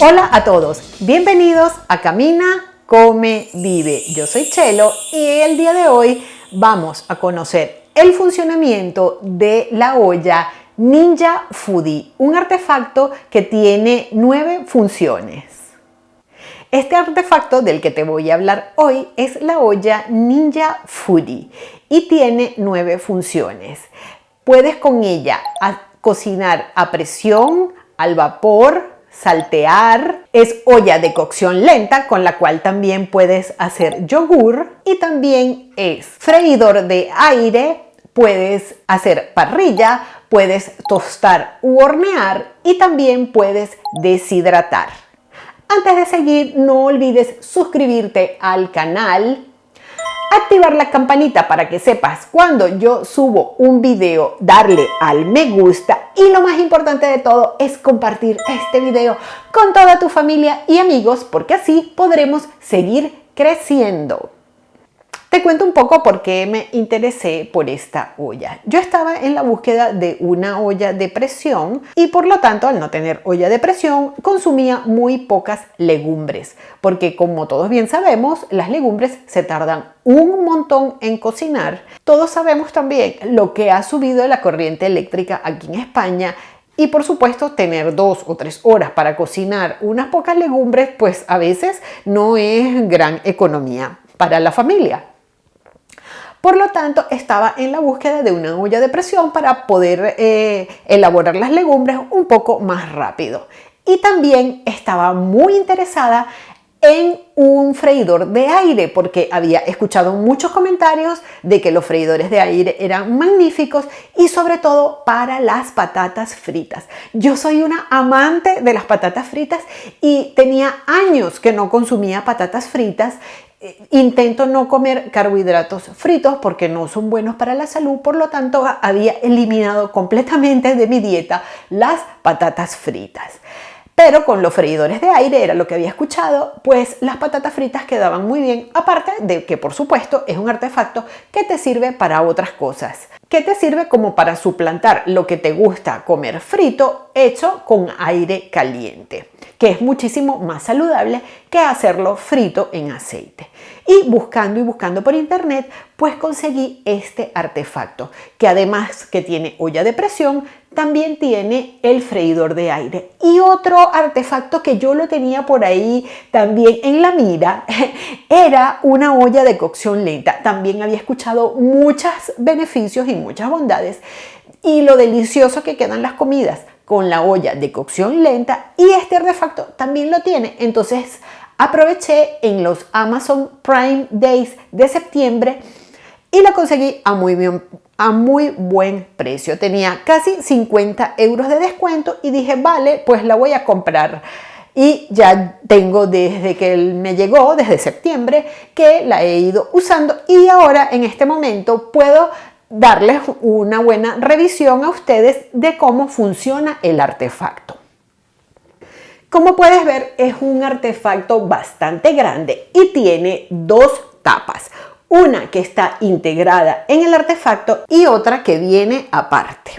Hola a todos, bienvenidos a Camina, Come, Vive. Yo soy Chelo y el día de hoy vamos a conocer el funcionamiento de la olla Ninja Foodi, un artefacto que tiene 9 funciones. Este artefacto del que te voy a hablar hoy es la olla Ninja Foodi y tiene 9 funciones. Puedes con ella cocinar a presión, al vapor, saltear, es olla de cocción lenta con la cual también puedes hacer yogur y también es freidor de aire, puedes hacer parrilla, puedes tostar u hornear y también puedes deshidratar. Antes de seguir, no olvides suscribirte al canal, activar la campanita para que sepas cuando yo subo un video, darle al me gusta y lo más importante de todo es compartir este video con toda tu familia y amigos porque así podremos seguir creciendo. Te cuento un poco por qué me interesé por esta olla. Yo estaba en la búsqueda de una olla de presión y por lo tanto al no tener olla de presión consumía muy pocas legumbres porque como todos bien sabemos las legumbres se tardan un montón en cocinar. Todos sabemos también lo que ha subido la corriente eléctrica aquí en España. Y por supuesto tener 2 o 3 horas para cocinar unas pocas legumbres pues a veces no es gran economía para la familia. Por lo tanto, estaba en la búsqueda de una olla de presión para poder elaborar las legumbres un poco más rápido. Y también estaba muy interesada en un freidor de aire porque había escuchado muchos comentarios de que los freidores de aire eran magníficos y sobre todo para las patatas fritas. Yo soy una amante de las patatas fritas y tenía años que no consumía patatas fritas. Intento no comer carbohidratos fritos porque no son buenos para la salud, por lo tanto había eliminado completamente de mi dieta las patatas fritas. Pero con los freidores de aire, era lo que había escuchado, pues las patatas fritas quedaban muy bien, aparte de que por supuesto es un artefacto que te sirve para otras cosas. Que te sirve como para suplantar lo que te gusta comer frito hecho con aire caliente, que es muchísimo más saludable que hacerlo frito en aceite. Y buscando por internet, pues conseguí este artefacto, que además que tiene olla de presión, también tiene el freidor de aire. Y otro artefacto que yo lo tenía por ahí también en la mira, era una olla de cocción lenta. También había escuchado muchos beneficios y muchas bondades y lo delicioso que quedan las comidas con la olla de cocción lenta y este artefacto también lo tiene. Entonces aproveché en los Amazon Prime Days de septiembre y la conseguí a muy buen precio. Tenía casi 50 euros de descuento y dije, vale, pues la voy a comprar. Y ya tengo desde que me llegó, desde septiembre, que la he ido usando y ahora en este momento puedo darles una buena revisión a ustedes de cómo funciona el artefacto. Como puedes ver, es un artefacto bastante grande y tiene 2 tapas. Una que está integrada en el artefacto y otra que viene aparte.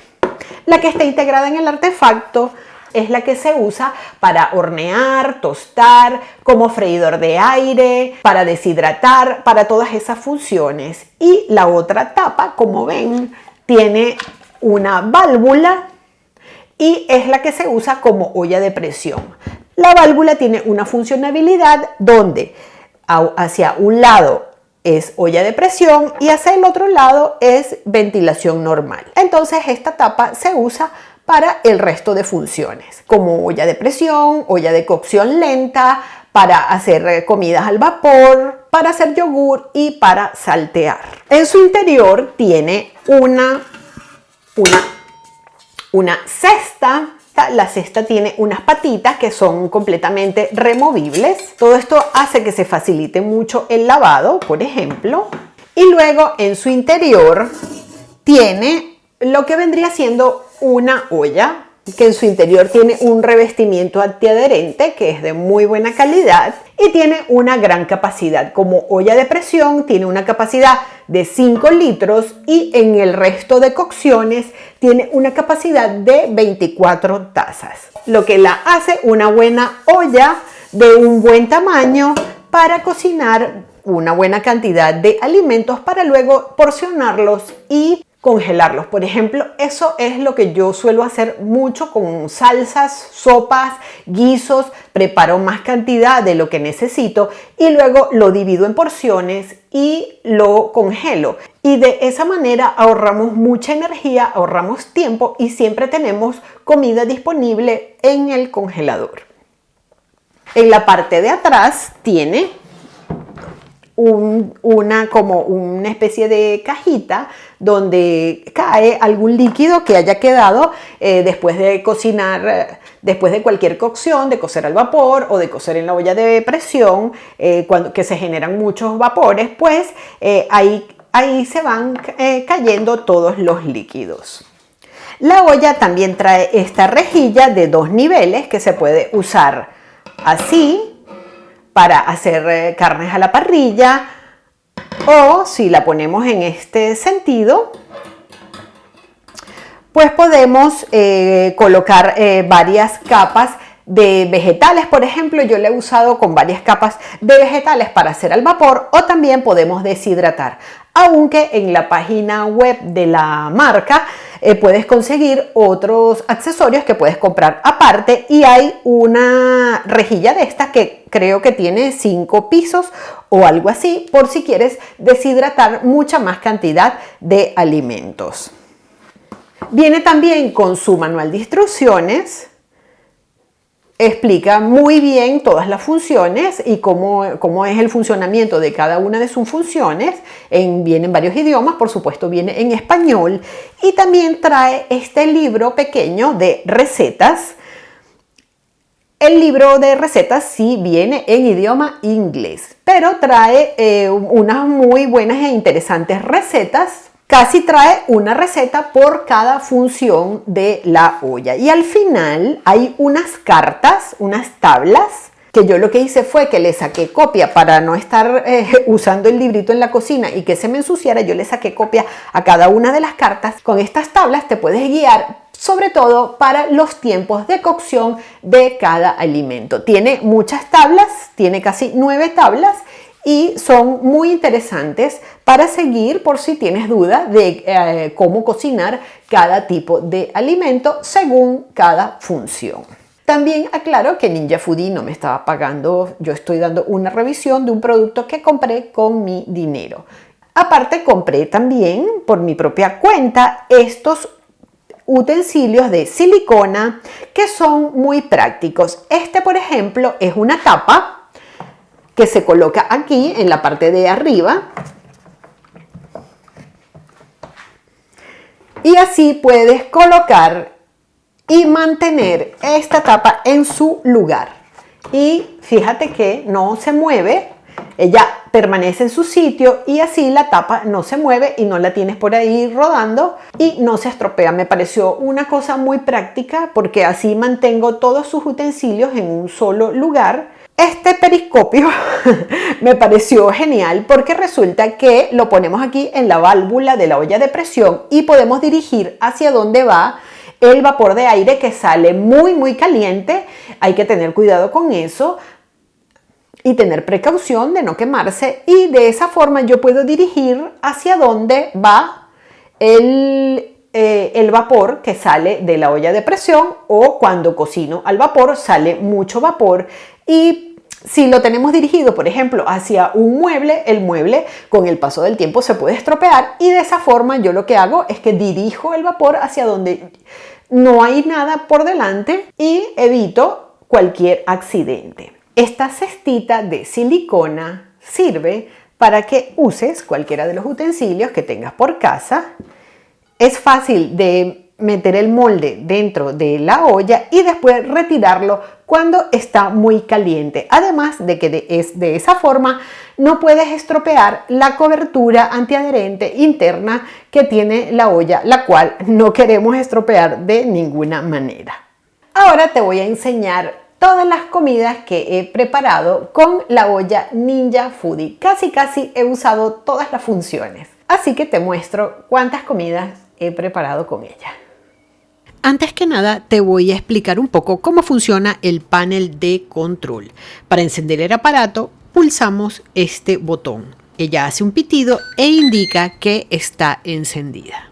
La que está integrada en el artefacto es la que se usa para hornear, tostar, como freidor de aire, para deshidratar, para todas esas funciones. Y la otra tapa, como ven, tiene una válvula y es la que se usa como olla de presión. La válvula tiene una funcionalidad donde hacia un lado es olla de presión y hacia el otro lado es ventilación normal. Entonces esta tapa se usa para el resto de funciones, como olla de presión, olla de cocción lenta, para hacer comidas al vapor, para hacer yogur y para saltear. En su interior tiene una cesta. La cesta tiene unas patitas que son completamente removibles. Todo esto hace que se facilite mucho el lavado, por ejemplo. Y luego en su interior tiene lo que vendría siendo una olla que en su interior tiene un revestimiento antiadherente que es de muy buena calidad y tiene una gran capacidad. Como olla de presión tiene una capacidad de 5 litros y en el resto de cocciones tiene una capacidad de 24 tazas, lo que la hace una buena olla de un buen tamaño para cocinar una buena cantidad de alimentos para luego porcionarlos y congelarlos. Por ejemplo, eso es lo que yo suelo hacer mucho con salsas, sopas, guisos. Preparo más cantidad de lo que necesito y luego lo divido en porciones y lo congelo. Y de esa manera ahorramos mucha energía, ahorramos tiempo y siempre tenemos comida disponible en el congelador. En la parte de atrás tiene como una especie de cajita donde cae algún líquido que haya quedado después de cocinar, después de cualquier cocción, de cocer al vapor o de cocer en la olla de presión, que se generan muchos vapores, pues ahí se van cayendo todos los líquidos. La olla también trae esta rejilla de 2 niveles que se puede usar así para hacer carnes a la parrilla, o si la ponemos en este sentido, pues podemos colocar varias capas de vegetales. Por ejemplo, yo la he usado con varias capas de vegetales para hacer al vapor, o también podemos deshidratar, aunque en la página web de la marca puedes conseguir otros accesorios que puedes comprar aparte, y hay una rejilla de estas que creo que tiene 5 pisos o algo así, por si quieres deshidratar mucha más cantidad de alimentos. Viene también con su manual de instrucciones. Explica muy bien todas las funciones y cómo es el funcionamiento de cada una de sus funciones. Viene en varios idiomas, por supuesto viene en español, y también trae este libro pequeño de recetas. El libro de recetas sí viene en idioma inglés, pero trae unas muy buenas e interesantes recetas. Casi trae una receta por cada función de la olla. Y al final hay unas cartas, unas tablas, que yo lo que hice fue que le saqué copia para no estar usando el librito en la cocina y que se me ensuciara. Yo le saqué copia a cada una de las cartas. Con estas tablas te puedes guiar, sobre todo para los tiempos de cocción de cada alimento. Tiene muchas tablas, tiene casi 9 tablas, y son muy interesantes para seguir por si tienes duda de cómo cocinar cada tipo de alimento según cada función. También aclaro que Ninja Foodi no me estaba pagando, yo estoy dando una revisión de un producto que compré con mi dinero. Aparte, compré también por mi propia cuenta estos utensilios de silicona que son muy prácticos. Este, por ejemplo, es una tapa que se coloca aquí en la parte de arriba, y así puedes colocar y mantener esta tapa en su lugar. Y fíjate que no se mueve, ella permanece en su sitio y así la tapa no se mueve y no la tienes por ahí rodando y no se estropea. Me pareció una cosa muy práctica porque así mantengo todos sus utensilios en un solo lugar. Este periscopio me pareció genial porque resulta que lo ponemos aquí en la válvula de la olla de presión y podemos dirigir hacia dónde va el vapor de aire, que sale muy caliente. Hay que tener cuidado con eso y tener precaución de no quemarse, y de esa forma yo puedo dirigir hacia dónde va el vapor que sale de la olla de presión, o cuando cocino al vapor sale mucho vapor. Y si lo tenemos dirigido, por ejemplo, hacia un mueble, el mueble con el paso del tiempo se puede estropear, y de esa forma yo lo que hago es que dirijo el vapor hacia donde no hay nada por delante y evito cualquier accidente. Esta cestita de silicona sirve para que uses cualquiera de los utensilios que tengas por casa. Es fácil de meter el molde dentro de la olla y después retirarlo cuando está muy caliente. Además de que de esa forma no puedes estropear la cobertura antiadherente interna que tiene la olla, la cual no queremos estropear de ninguna manera. Ahora te voy a enseñar todas las comidas que he preparado con la olla Ninja Foodi. Casi he usado todas las funciones. Así que te muestro cuántas comidas he preparado con ella. Antes que nada te voy a explicar un poco cómo funciona el panel de control. Para encender el aparato pulsamos este botón. Ella hace un pitido e indica que está encendida.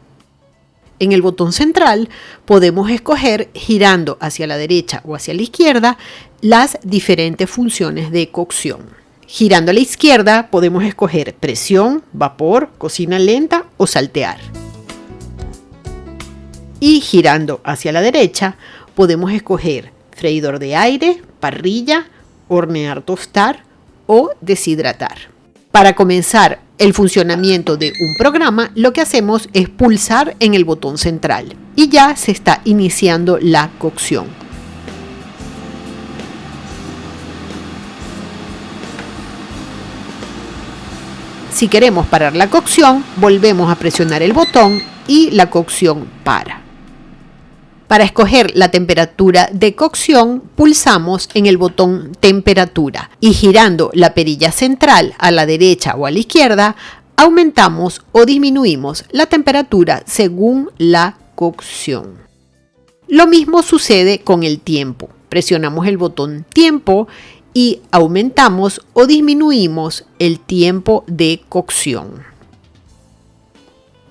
En el botón central podemos escoger, girando hacia la derecha o hacia la izquierda, las diferentes funciones de cocción. Girando a la izquierda podemos escoger presión, vapor, cocina lenta o saltear. Y girando hacia la derecha podemos escoger freidor de aire, parrilla, hornear, tostar o deshidratar. Para comenzar el funcionamiento de un programa, lo que hacemos es pulsar en el botón central y ya se está iniciando la cocción. Si queremos parar la cocción, volvemos a presionar el botón y la cocción para. Para escoger la temperatura de cocción, pulsamos en el botón temperatura y girando la perilla central a la derecha o a la izquierda, aumentamos o disminuimos la temperatura según la cocción. Lo mismo sucede con el tiempo. Presionamos el botón tiempo y aumentamos o disminuimos el tiempo de cocción.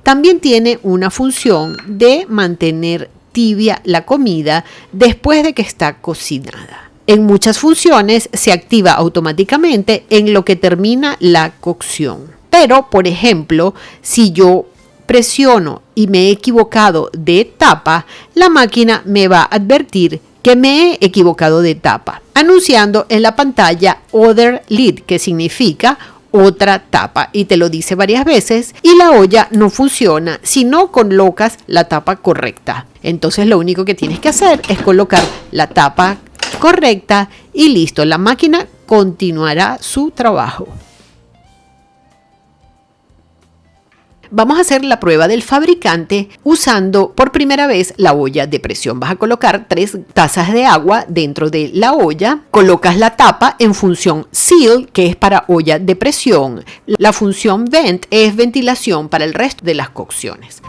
También tiene una función de mantener tibia la comida después de que está cocinada. En muchas funciones se activa automáticamente en lo que termina la cocción. Pero, por ejemplo, si yo presiono y me he equivocado de tapa, la máquina me va a advertir que me he equivocado de tapa, anunciando en la pantalla Other Lid, que significa otra tapa, y te lo dice varias veces, y la olla no funciona si no colocas la tapa correcta. Entonces lo único que tienes que hacer es colocar la tapa correcta y listo, la máquina continuará su trabajo. Vamos a hacer la prueba del fabricante usando por primera vez la olla de presión. Vas a colocar 3 tazas de agua dentro de la olla, colocas la tapa en función Seal, que es para olla de presión. La función Vent es ventilación para el resto de las cocciones.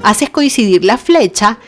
Haces coincidir la flecha,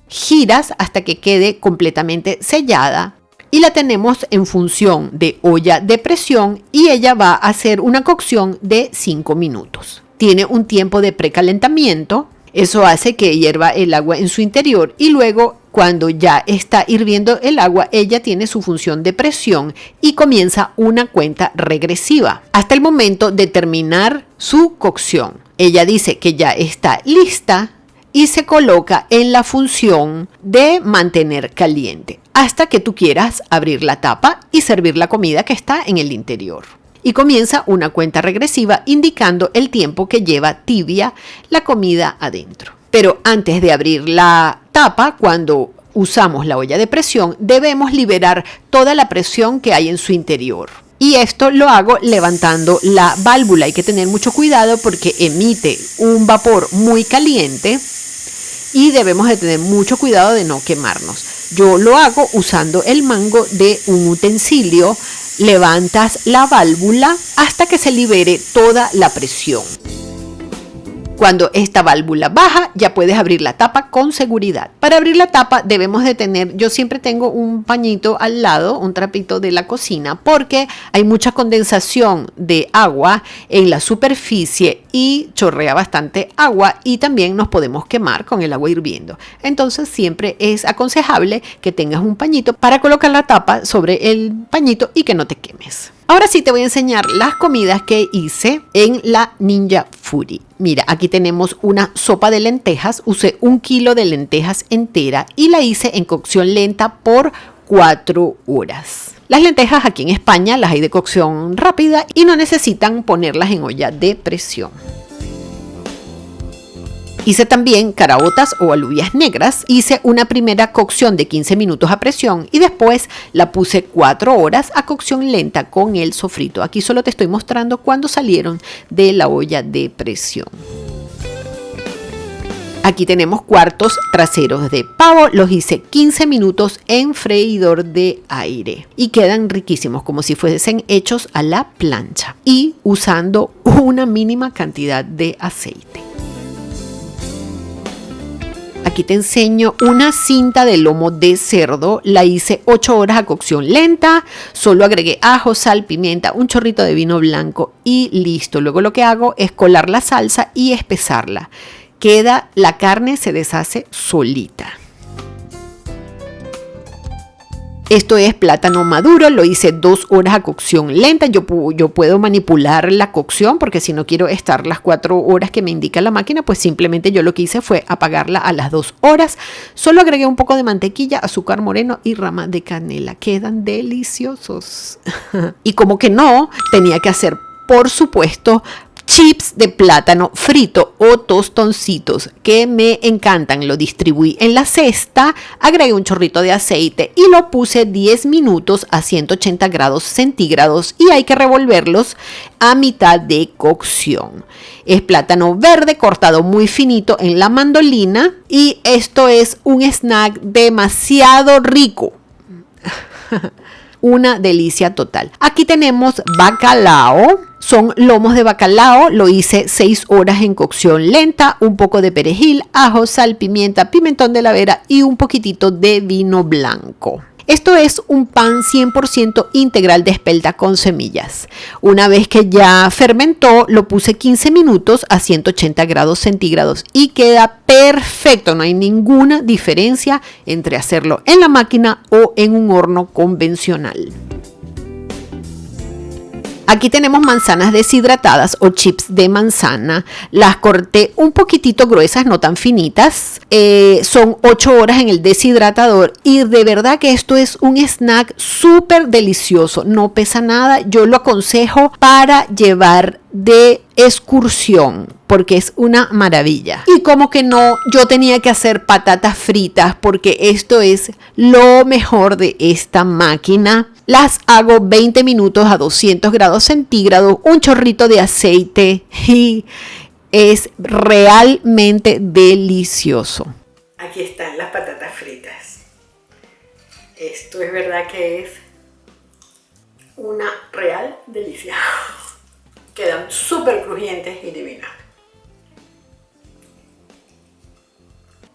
giras hasta que quede completamente sellada. Y la tenemos en función de olla de presión y ella va a hacer una cocción de 5 minutos. Tiene un tiempo de precalentamiento, eso hace que hierva el agua en su interior y luego cuando ya está hirviendo el agua, ella tiene su función de presión y comienza una cuenta regresiva hasta el momento de terminar su cocción. Ella dice que ya está lista y se coloca en la función de mantener caliente hasta que tú quieras abrir la tapa y servir la comida que está en el interior. Y comienza una cuenta regresiva indicando el tiempo que lleva tibia la comida adentro. Pero antes de abrir la tapa, cuando usamos la olla de presión, debemos liberar toda la presión que hay en su interior. Y esto lo hago levantando la válvula. Hay que tener mucho cuidado porque emite un vapor muy caliente y debemos de tener mucho cuidado de no quemarnos. Yo lo hago usando el mango de un utensilio. Levantas la válvula hasta que se libere toda la presión. Cuando esta válvula baja, ya puedes abrir la tapa con seguridad. Para abrir la tapa debemos de tener, yo siempre tengo un pañito al lado, un trapito de la cocina, porque hay mucha condensación de agua en la superficie y chorrea bastante agua y también nos podemos quemar con el agua hirviendo. Entonces siempre es aconsejable que tengas un pañito para colocar la tapa sobre el pañito y que no te quemes. Ahora sí te voy a enseñar las comidas que hice en la Ninja Foodi. Mira, aquí tenemos una sopa de lentejas. Usé 1 kilo de lentejas entera y la hice en cocción lenta por 4 horas. Las lentejas aquí en España las hay de cocción rápida y no necesitan ponerlas en olla de presión. Hice también caraotas o alubias negras. Hice una primera cocción de 15 minutos a presión y después la puse 4 horas a cocción lenta con el sofrito. Aquí solo te estoy mostrando cuando salieron de la olla de presión. Aquí tenemos cuartos traseros de pavo, los hice 15 minutos en freidor de aire y quedan riquísimos como si fuesen hechos a la plancha y usando una mínima cantidad de aceite. Aquí te enseño una cinta de lomo de cerdo, la hice 8 horas a cocción lenta, solo agregué ajo, sal, pimienta, un chorrito de vino blanco y listo. Luego lo que hago es colar la salsa y espesarla. La carne se deshace solita. Esto es plátano maduro, lo hice 2 horas a cocción lenta. Yo puedo manipular la cocción porque si no quiero estar las 4 horas que me indica la máquina, pues simplemente yo lo que hice fue apagarla a las 2 horas. Solo agregué un poco de mantequilla, azúcar moreno y rama de canela. Quedan deliciosos. Y como que no, tenía que hacer, por supuesto, chips de plátano frito o tostoncitos que me encantan. Lo distribuí en la cesta, agregué un chorrito de aceite y lo puse 10 minutos a 180 grados centígrados y hay que revolverlos a mitad de cocción. Es plátano verde cortado muy finito en la mandolina y esto es un snack demasiado rico. Una delicia total. Aquí tenemos bacalao. Son lomos de bacalao. Lo hice 6 horas en cocción lenta. Un poco de perejil, ajo, sal, pimienta, pimentón de la Vera y un poquitito de vino blanco. Esto es un pan 100% integral de espelta con semillas. Una vez que ya fermentó, lo puse 15 minutos a 180 grados centígrados y queda perfecto. No hay ninguna diferencia entre hacerlo en la máquina o en un horno convencional. Aquí tenemos manzanas deshidratadas o chips de manzana. Las corté un poquitito gruesas, no tan finitas. Son 8 horas en el deshidratador y de verdad que esto es un snack súper delicioso. No pesa nada. Yo lo aconsejo para llevar de excursión porque es una maravilla. Y como que no, yo tenía que hacer patatas fritas porque esto es lo mejor de esta máquina. Las hago 20 minutos a 200 grados centígrados, un chorrito de aceite y es realmente delicioso. Aquí están las patatas fritas. Esto es verdad que es una real delicia. Quedan súper crujientes y divinas.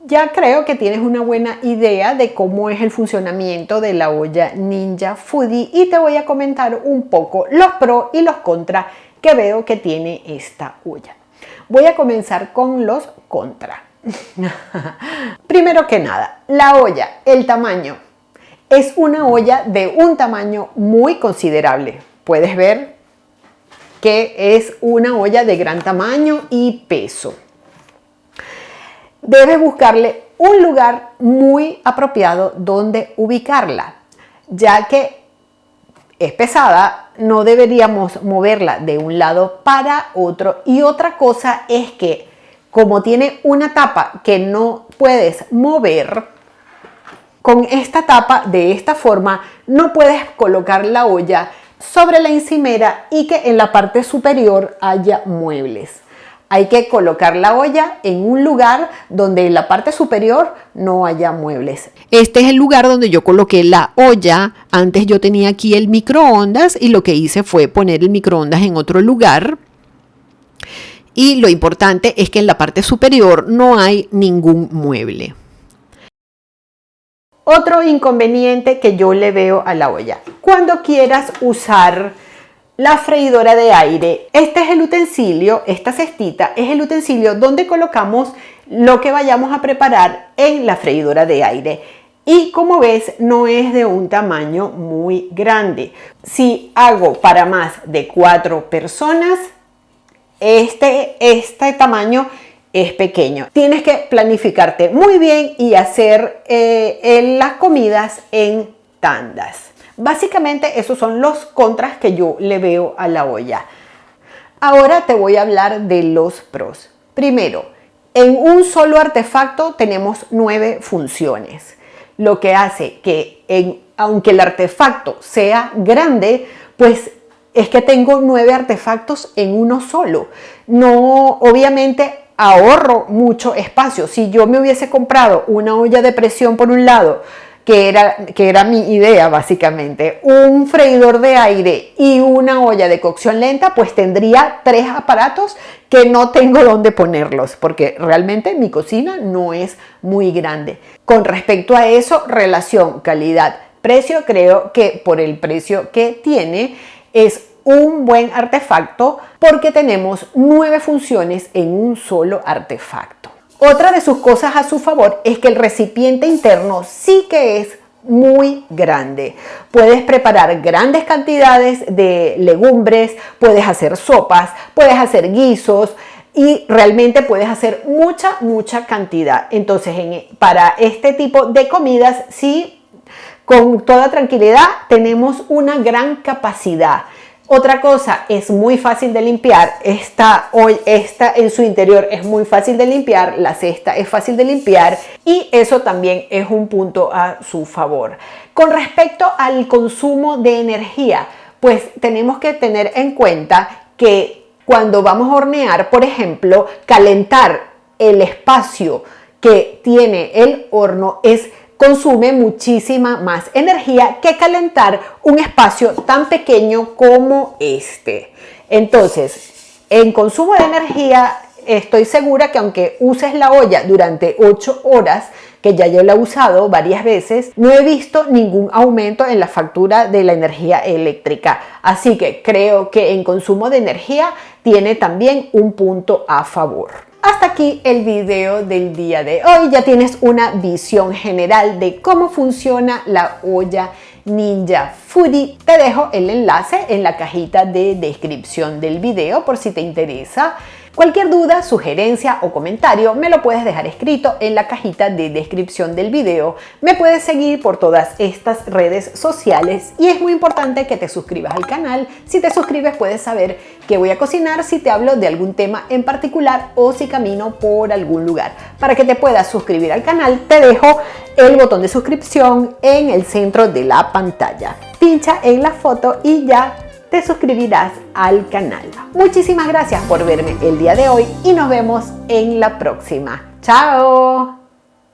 Ya creo que tienes una buena idea de cómo es el funcionamiento de la olla Ninja Foodi y te voy a comentar un poco los pros y los contras que veo que tiene esta olla. Voy a comenzar con los contras. Primero que nada, la olla, el tamaño. Es una olla de un tamaño muy considerable. Puedes ver que es una olla de gran tamaño y peso. Debes buscarle un lugar muy apropiado donde ubicarla, ya que es pesada, no deberíamos moverla de un lado para otro. Y otra cosa es que como tiene una tapa que no puedes mover, con esta tapa de esta forma no puedes colocar la olla sobre la encimera y que en la parte superior haya muebles. Hay que colocar la olla en un lugar donde en la parte superior no haya muebles. Este es el lugar donde yo coloqué la olla. Antes yo tenía aquí el microondas y lo que hice fue poner el microondas en otro lugar. Y lo importante es que en la parte superior no hay ningún mueble. Otro inconveniente que yo le veo a la olla. Cuando quieras usar la freidora de aire, este es el utensilio, esta cestita es el utensilio donde colocamos lo que vayamos a preparar en la freidora de aire. Y como ves, no es de un tamaño muy grande. Si hago para más de 4 personas, este tamaño es pequeño. Tienes que planificarte muy bien y hacer las comidas en tandas. Básicamente esos son los contras que yo le veo a la olla. Ahora te voy a hablar de los pros. Primero, en un solo artefacto tenemos 9 funciones, lo que hace que aunque el artefacto sea grande, pues es que tengo 9 artefactos en uno solo. No, obviamente ahorro mucho espacio. Si yo me hubiese comprado una olla de presión por un lado, que era mi idea básicamente, un freidor de aire y una olla de cocción lenta, pues tendría 3 aparatos que no tengo dónde ponerlos, porque realmente mi cocina no es muy grande. Con respecto a eso, relación calidad-precio, creo que por el precio que tiene es un buen artefacto porque tenemos 9 funciones en un solo artefacto. Otra de sus cosas a su favor es que el recipiente interno sí que es muy grande. Puedes preparar grandes cantidades de legumbres, puedes hacer sopas, puedes hacer guisos y realmente puedes hacer mucha cantidad. Entonces, para este tipo de comidas, sí, con toda tranquilidad tenemos una gran capacidad. Otra cosa, es muy fácil de limpiar. Esta en su interior es muy fácil de limpiar, la cesta es fácil de limpiar y eso también es un punto a su favor. Con respecto al consumo de energía, pues tenemos que tener en cuenta que cuando vamos a hornear, por ejemplo, calentar el espacio que tiene el horno consume muchísima más energía que calentar un espacio tan pequeño como este. Entonces, en consumo de energía, estoy segura que aunque uses la olla durante 8 horas, que ya yo la he usado varias veces, no he visto ningún aumento en la factura de la energía eléctrica. Así que creo que en consumo de energía tiene también un punto a favor. Hasta aquí el video del día de hoy. Ya tienes una visión general de cómo funciona la olla Ninja Foodi. Te dejo el enlace en la cajita de descripción del video por si te interesa. Cualquier duda, sugerencia o comentario me lo puedes dejar escrito en la cajita de descripción del video. Me puedes seguir por todas estas redes sociales y es muy importante que te suscribas al canal. Si te suscribes puedes saber qué voy a cocinar, si te hablo de algún tema en particular o si camino por algún lugar. Para que te puedas suscribir al canal te dejo el botón de suscripción en el centro de la pantalla. Pincha en la foto y ya te suscribirás al canal. Muchísimas gracias por verme el día de hoy y nos vemos en la próxima. ¡Chao!